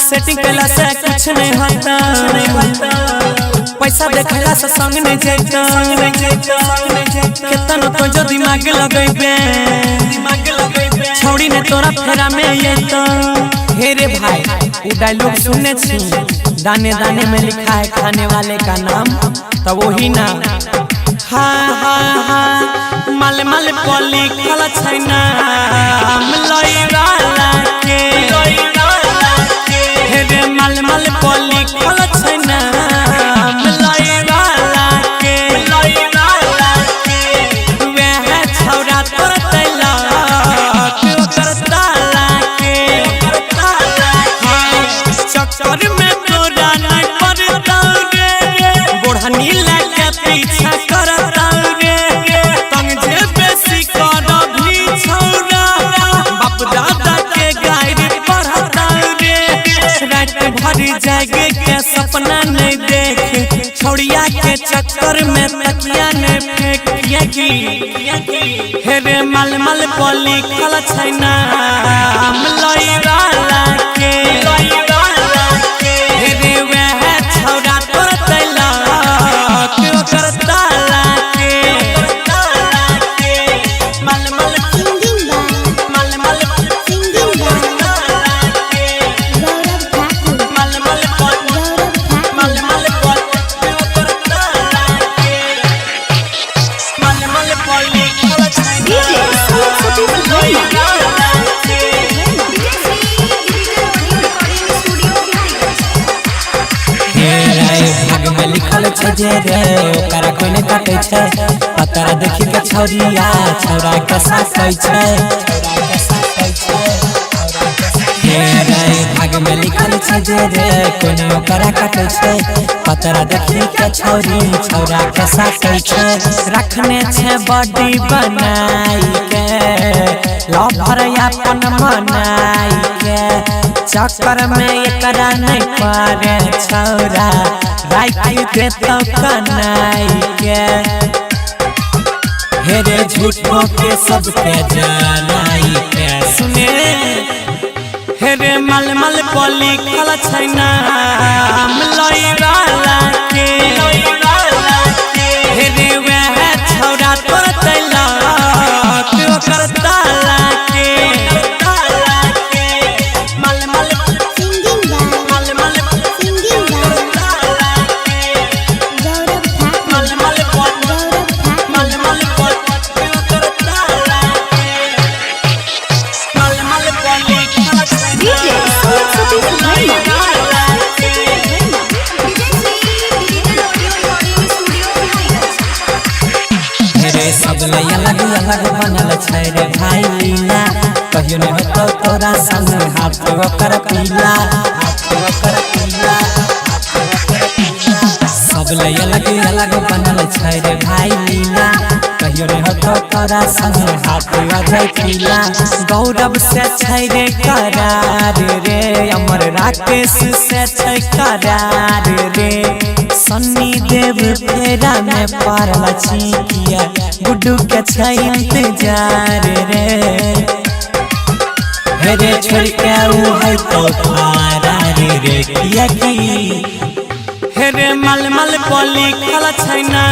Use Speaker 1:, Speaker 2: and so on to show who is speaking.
Speaker 1: Setting कैला से कुछ नहीं होता, पैसा देखला से संग नहीं जाता, कितना तो जो दिमाग लगैबे छौड़ी ने तोरा फेरा में ये तो। हे रे भाई वो डायलॉग सुनने छी, दाने दाने में लिखा है खाने वाले का नाम, तो वही ना। हाँ हाँ हाँ मल मल पली खला छैना लइवाला के, हे रे मल मल पली खला छैना लइवाला के, वह छौरा तोर तैला करता लाके, चक्कर में तोरा नहीं पड़ता रे, बोढ़नी लाके पीछा करता रे, तंग जे बेसी कर भी छौरा, बाप दादा के गायरी पढ़ता रे, रात भरी जागे के सपना नहीं देखे, छौड़िया के चक्कर में तकिया ने फेंकिया की। हे रे मल मल पली खला छैना लइवाला के, हे रे वह छौरा तोर तैला करता लाके, मल मल मल मल भाग में लिखल छे जे रे ओकरा कोई ने काटे छे, पतरा देखी के छौरिया छौरा के साथ कहै छे, हे रे भाग में लिखल छे जे रे कोई ने ओकरा काटे छे, पतरा देखी के छौरी छौरा के साथ कहै छे, रखने छे बॉडी बनाई के लवर अपन मनाई के, चक्कर में एकरा नहीं पारे छौरा राइट दे तो कनाई के, हे रे झूठों के सबके जनाई के सुने, हे रे मल मल पली खला छैना लइवाला के, हे रे वह छौरा तोर तैला करता लाके, सब अलग अलग बनल छै रे भाई लीला, कहियो नहीं होतो तोरा संग हाथ ओकर पीला, सब अलग अलग बनल छै रे भाई लीला, कहियो नहीं होतो तोरा संग हाथ अजय पीला, गौरव से छै रे करार रे, अमर राकेश से छै करार रे, सन्नी देव फेरा में पारला छिकिया, गुड्डू के छै इंतजार रे, हे रे छोड़ के उ है तो फरार रे किया की, हे रे मल मल पली खला छैना